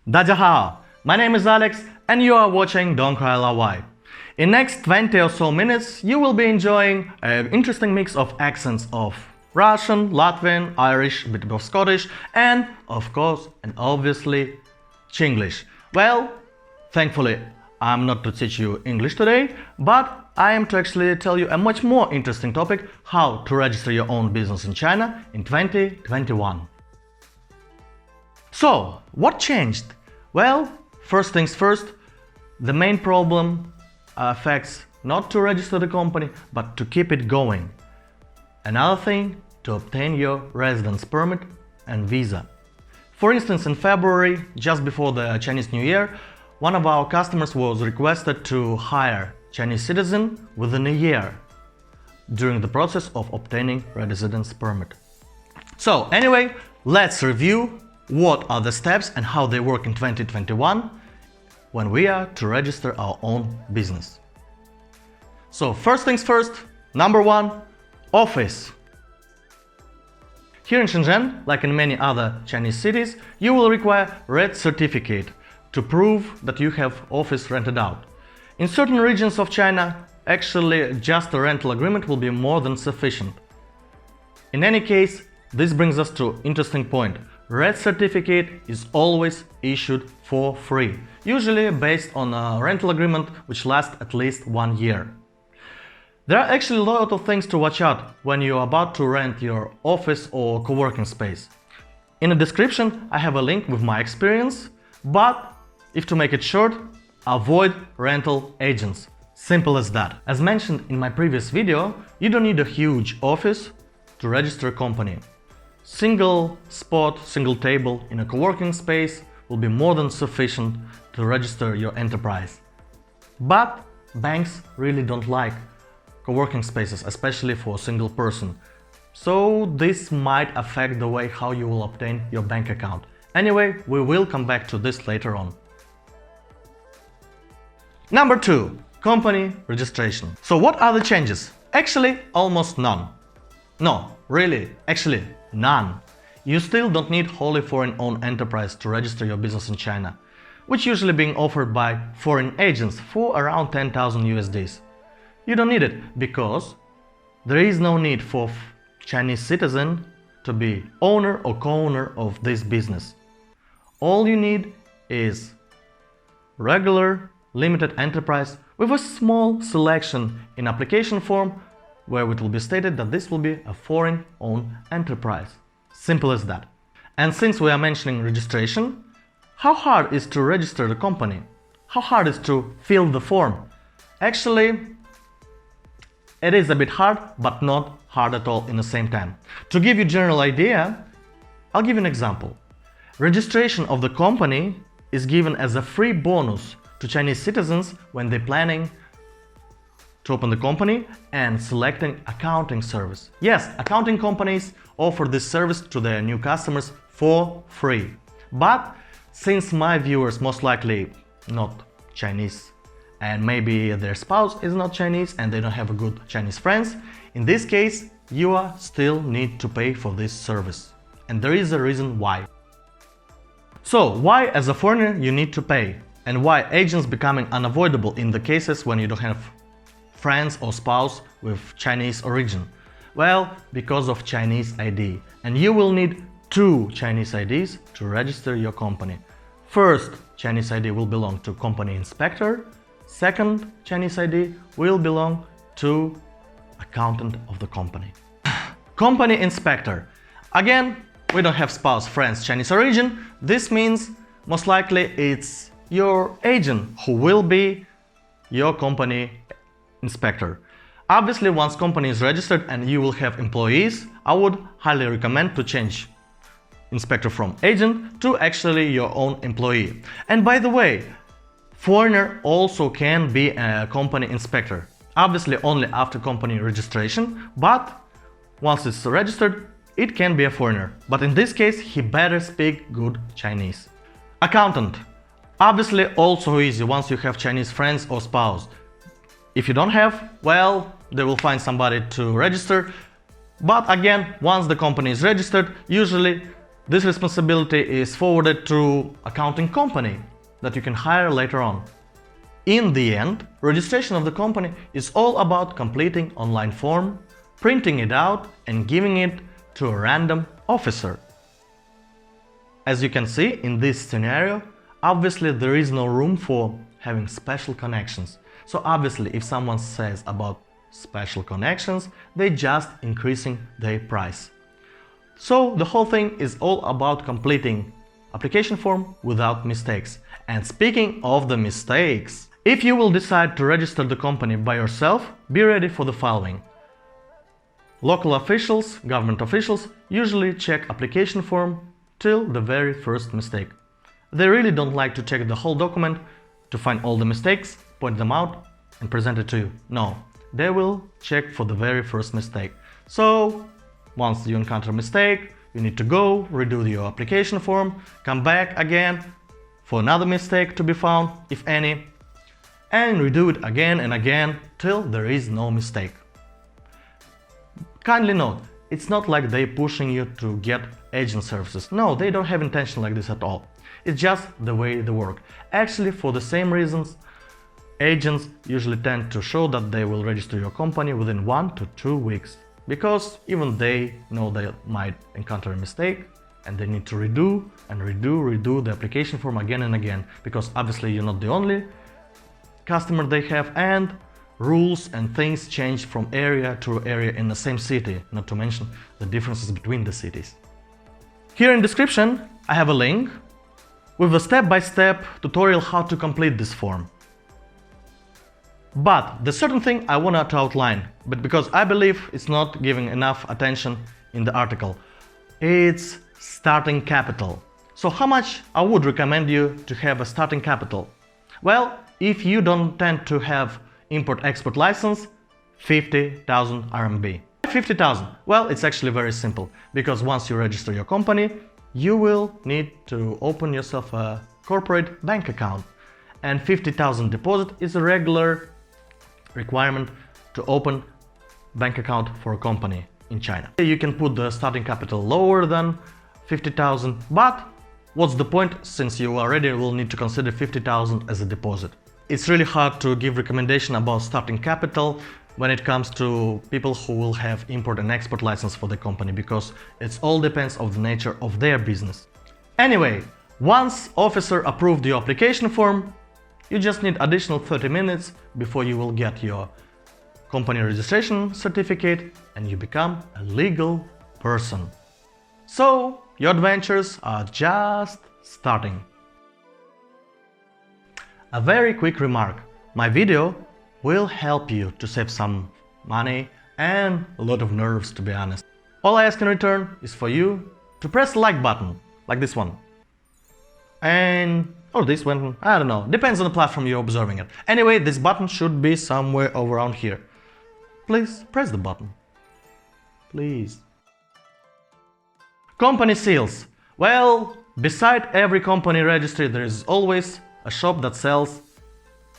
Dajahao, my name is Alex and you are watching Don't Cry Lawai. In next 20 or so minutes you will be enjoying an interesting mix of accents of Russian, Latvian, Irish, a bit of Scottish and of course and obviously Chinglish. Well, thankfully I'm not to teach you English today, but I am to actually tell you a much more interesting topic, how to register your own business in China in 2021. So, what changed? Well, first things first, the main problem affects not to register the company, but to keep it going. Another thing, to obtain your residence permit and visa. For instance, in February, just before the Chinese New Year, one of our customers was requested to hire Chinese citizen within a year during the process of obtaining residence permit. So anyway, let's review what are the steps and how they work in 2021 when we are to register our own business. So first things first, number one, office. Here in Shenzhen, like in many other Chinese cities, you will require red certificate to prove that you have office rented out. In certain regions of China, actually just a rental agreement will be more than sufficient. In any case, this brings us to interesting point. Red certificate is always issued for free, usually based on a rental agreement which lasts at least 1 year. There are actually a lot of things to watch out when you are about to rent your office or co-working space. In the description I have a link with my experience, but if to make it short, avoid rental agents. Simple as that. As mentioned in my previous video, you don't need a huge office to register a company. Single spot, single table in a co-working space will be more than sufficient to register your enterprise. But banks really don't like co-working spaces, especially for a single person. So this might affect the way how you will obtain your bank account. Anyway, we will come back to this later on. Number two, company registration. So what are the changes? Actually, almost none. No, really, actually none. You still don't need wholly foreign-owned enterprise to register your business in China, which usually being offered by foreign agents for around 10,000 USDs. You don't need it because there is no need for Chinese citizen to be owner or co-owner of this business. All you need is regular limited enterprise with a small selection in application form where it will be stated that this will be a foreign-owned enterprise. Simple as that. And since we are mentioning registration, how hard is to register the company? How hard is to fill the form? Actually, it is a bit hard, but not hard at all in the same time. To give you a general idea, I'll give you an example. Registration of the company is given as a free bonus to Chinese citizens when they're planning to open the company and selecting accounting service. Yes, accounting companies offer this service to their new customers for free. But since my viewers most likely not Chinese and maybe their spouse is not Chinese and they don't have a good Chinese friends, in this case you are still need to pay for this service. And there is a reason why. So why as a foreigner you need to pay? And why agents becoming unavoidable in the cases when you don't have friends or spouse with Chinese origin? Well, because of Chinese ID. And you will need 2 Chinese IDs to register your company. First Chinese ID will belong to company inspector. Second Chinese ID will belong to accountant of the company. Company inspector. Again, we don't have spouse, friends, Chinese origin. This means most likely it's your agent who will be your company inspector. Obviously, once company is registered and you will have employees, I would highly recommend to change inspector from agent to actually your own employee. And by the way, foreigner also can be a company inspector. Obviously only after company registration, but once it's registered, it can be a foreigner. But in this case, he better speak good Chinese. Accountant. Obviously also easy once you have Chinese friends or spouse. If you don't have, well, they will find somebody to register. But again, once the company is registered, usually This responsibility is forwarded to accounting company that you can hire later on. In the end, registration of the company is all about completing online form, printing it out and giving it to a random officer. As you can see in this scenario, obviously there is no room for having special connections. So obviously if someone says about special connections, they just increasing their price. So the whole thing is all about completing application form without mistakes. And speaking of the mistakes, if you will decide to register the company by yourself, be ready for the following. Local officials, government officials, usually check application form till the very first mistake. They really don't like to check the whole document to find all the mistakes, point them out and present it to you. No, they will check for the very first mistake. So, once you encounter a mistake, you need to go, redo your application form, come back again for another mistake to be found, if any, and redo it again and again till there is no mistake. Kindly note, it's not like they pushing you to get agent services. No, they don't have intention like this at all. It's just the way they work. Actually, for the same reasons, agents usually tend to show that they will register your company within 1 to 2 weeks. Because even they know they might encounter a mistake and they need to redo the application form again and again. Because obviously you're not the only customer they have, and rules and things change from area to area in the same city, not to mention the differences between the cities. Here in description I have a link with a step-by-step tutorial how to complete this form. But the certain thing I want to outline, but because I believe it's not giving enough attention in the article, it's starting capital. So how much I would recommend you to have a starting capital? Well, if you don't tend to have import-export license, 50,000 RMB. 50,000. Well, it's actually very simple, because once you register your company, you will need to open yourself a corporate bank account. And 50,000 deposit is a regular requirement to open bank account for a company in China. You can put the starting capital lower than 50,000, but what's the point, since you already will need to consider 50,000 as a deposit. It's really hard to give recommendation about starting capital when it comes to people who will have import and export license for the company, because it all depends on the nature of their business. Anyway, once officer approved your application form, you just need additional 30 minutes before you will get your company registration certificate and you become a legal person. So, your adventures are just starting. A very quick remark. My video will help you to save some money and a lot of nerves, to be honest. All I ask in return is for you to press the like button, like this one. Or this one, I don't know, depends on the platform you're observing it. Anyway, this button should be somewhere around here. Please press the button. Please. Company seals. Well, beside every company registry there is always a shop that sells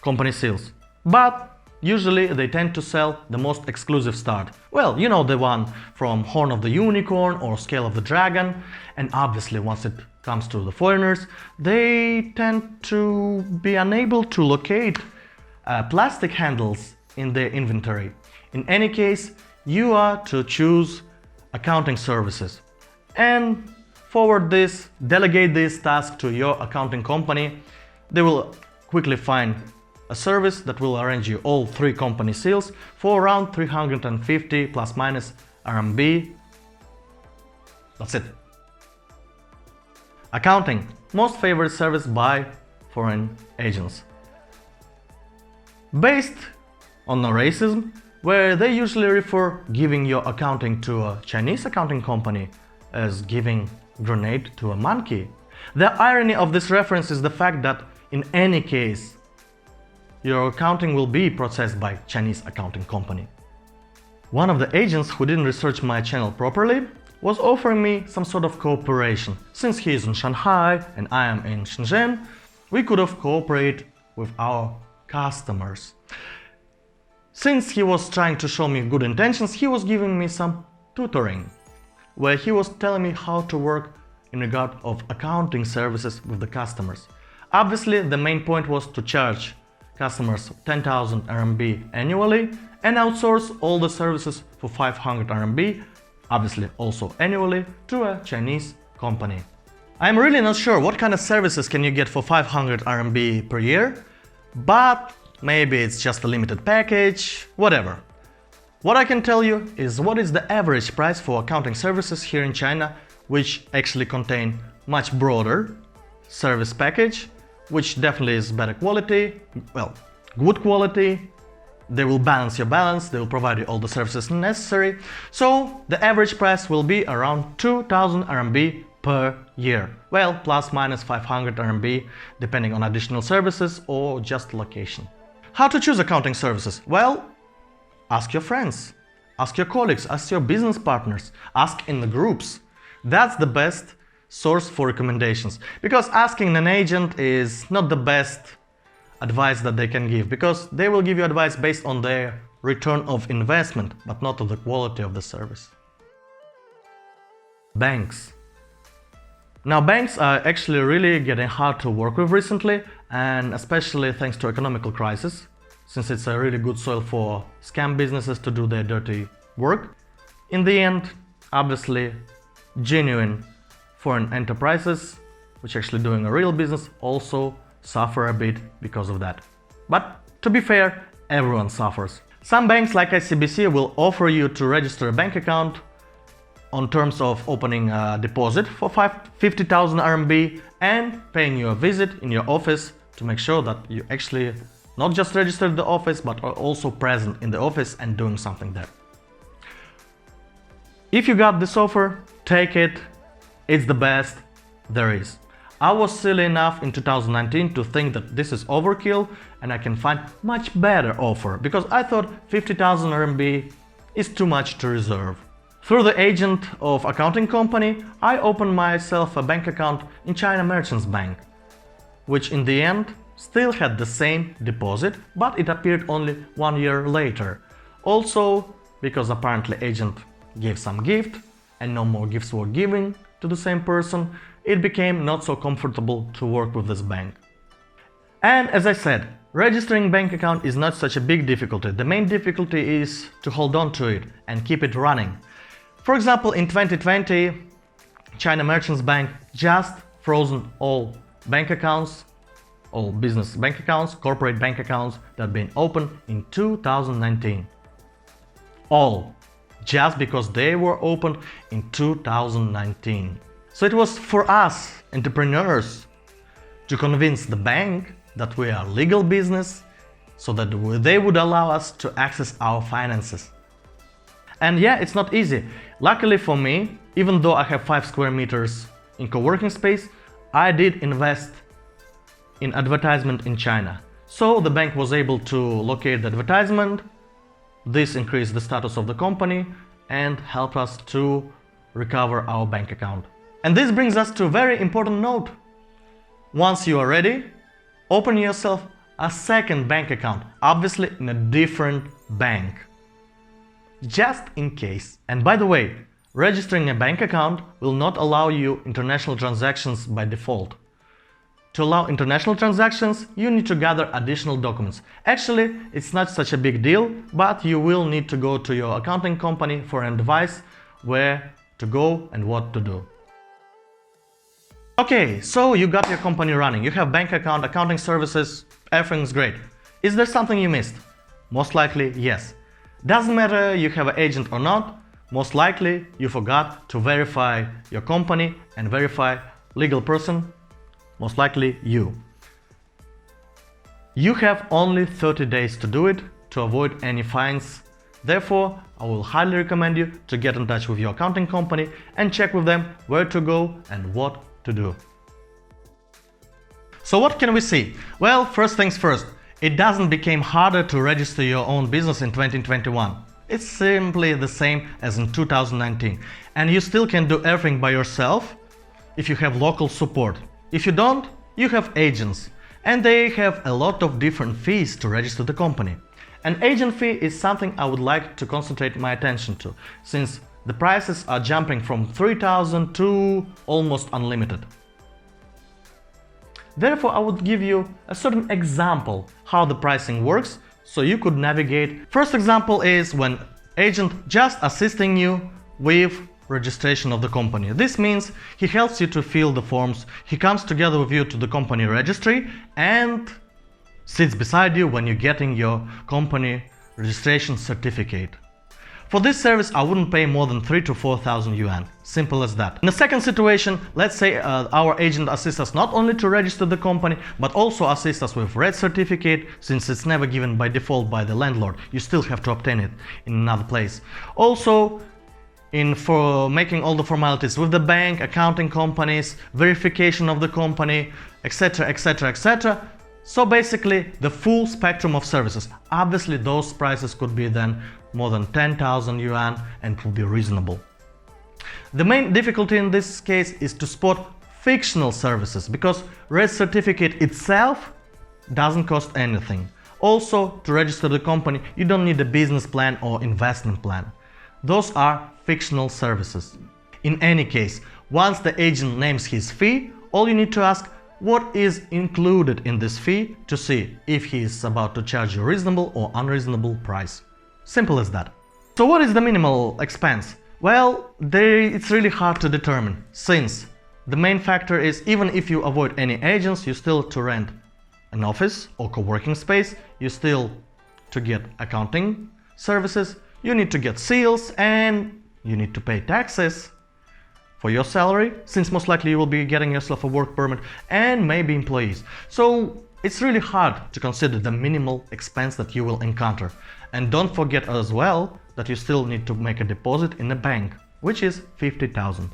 company seals. But usually they tend to sell the most exclusive start. Well, you know, the one from Horn of the Unicorn or Scale of the Dragon. And obviously once it comes to the foreigners, they tend to be unable to locate plastic handles in their inventory. In any case, you are to choose accounting services and delegate this task to your accounting company. They will quickly find a service that will arrange you all 3 company seals for around 350 plus minus RMB. That's it. Accounting, most favored service by foreign agents. Based on no racism, where they usually refer giving your accounting to a Chinese accounting company as giving grenade to a monkey. The irony of this reference is the fact that in any case, your accounting will be processed by Chinese accounting company. One of the agents who didn't research my channel properly was offering me some sort of cooperation. Since he is in Shanghai and I am in Shenzhen, we could have cooperated with our customers. Since he was trying to show me good intentions, he was giving me some tutoring, where he was telling me how to work in regard of accounting services with the customers. Obviously, the main point was to charge customers 10,000 RMB annually and outsource all the services for 500 RMB, obviously also annually, to a Chinese company. I'm really not sure what kind of services can you get for 500 RMB per year, but maybe it's just a limited package, whatever. What I can tell you is what is the average price for accounting services here in China, which actually contain much broader service package, which definitely is better quality, well, good quality. They will balance your balance, they will provide you all the services necessary. So the average price will be around 2000 RMB per year. Well, plus minus 500 RMB, depending on additional services or just location. How to choose accounting services? Well, ask your friends, ask your colleagues, ask your business partners, ask in the groups. That's the best source for recommendations, because asking an agent is not the best advice that they can give, because they will give you advice based on their return of investment, but not on the quality of the service. Banks. Now, banks are actually really getting hard to work with recently, and especially thanks to economical crisis, since it's a really good soil for scam businesses to do their dirty work. In the end, obviously, genuine foreign enterprises, which are actually doing a real business, also suffer a bit because of that. But to be fair, everyone suffers. Some banks like ICBC will offer you to register a bank account on terms of opening a deposit for 50,000 RMB and paying you a visit in your office to make sure that you actually not just registered the office, but are also present in the office and doing something there. If you got this offer, take it. It's the best there is. I was silly enough in 2019 to think that this is overkill and I can find much better offer, because I thought 50,000 RMB is too much to reserve. Through the agent of accounting company, I opened myself a bank account in China Merchants Bank, which in the end still had the same deposit, but it appeared only 1 year later. Also, because apparently agent gave some gift and no more gifts were given to the same person, it became not so comfortable to work with this bank. And as I said, registering bank account is not such a big difficulty. The main difficulty is to hold on to it and keep it running. For example, in 2020, China Merchants Bank just frozen all bank accounts, all business bank accounts, corporate bank accounts that had been opened in 2019. All. Just because they were opened in 2019. So it was for us, entrepreneurs, to convince the bank that we are legal business, so that they would allow us to access our finances. And yeah, it's not easy. Luckily for me, even though I have 5 square meters in co-working space, I did invest in advertisement in China. So the bank was able to locate the advertisement. This increased the status of the company and helped us to recover our bank account. And this brings us to a very important note. Once you are ready, open yourself a second bank account, obviously in a different bank, just in case. And by the way, registering a bank account will not allow you international transactions by default. To allow international transactions, you need to gather additional documents. Actually, it's not such a big deal, but you will need to go to your accounting company for advice where to go and what to do. Okay, so you got your company running, you have bank account, accounting services, everything's great. Is there something you missed? Most likely, yes. Doesn't matter you have an agent or not, most likely you forgot to verify your company and verify legal person. Most likely you. You have only 30 days to do it to avoid any fines. Therefore, I will highly recommend you to get in touch with your accounting company and check with them where to go and what to do. So what can we see? Well, first things first, it doesn't become harder to register your own business in 2021. It's simply the same as in 2019. And you still can do everything by yourself if you have local support. If you don't, you have agents, and they have a lot of different fees to register the company. An agent fee is something I would like to concentrate my attention to, since the prices are jumping from 3,000 to almost unlimited. Therefore, I would give you a certain example how the pricing works so you could navigate. First example is when agent just assisting you with registration of the company. This means he helps you to fill the forms, he comes together with you to the company registry and sits beside you when you're getting your company registration certificate. For this service, I wouldn't pay more than 3,000 to 4,000 yuan. Simple as that. In the second situation, let's say our agent assists us not only to register the company, but also assists us with red certificate, since it's never given by default by the landlord. You still have to obtain it in another place. Also, for making all the formalities with the bank, accounting companies, verification of the company, etc, etc, etc. So basically, the full spectrum of services. Obviously, those prices could be then more than 10,000 yuan and it will be reasonable. The main difficulty in this case is to spot fictional services, because red certificate itself doesn't cost anything. Also, to register the company, you don't need a business plan or investment plan. Those are fictional services. In any case, once the agent names his fee, all you need to ask what is included in this fee to see if he is about to charge you a reasonable or unreasonable price. Simple as that. So what is the minimal expense? Well, it's really hard to determine, since the main factor is even if you avoid any agents, you still to rent an office or co-working space, you still to get accounting services, you need to get seals, and you need to pay taxes for your salary, since most likely you will be getting yourself a work permit, and maybe employees. So it's really hard to consider the minimal expense that you will encounter. And don't forget as well that you still need to make a deposit in a bank, which is 50,000.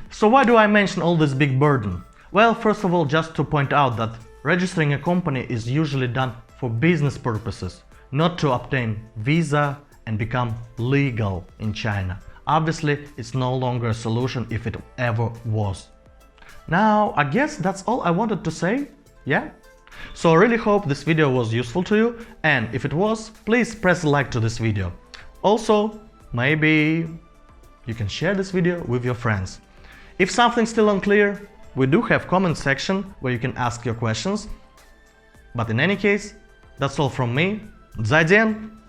So why do I mention all this big burden? Well, first of all, just to point out that registering a company is usually done for business purposes, not to obtain visa and become legal in China. Obviously, it's no longer a solution if it ever was. Now, I guess that's all I wanted to say, yeah? So I really hope this video was useful to you, and if it was, please press a like to this video. Also, maybe you can share this video with your friends. If something's still unclear, we do have comment section where you can ask your questions. But in any case, that's all from me. 再见!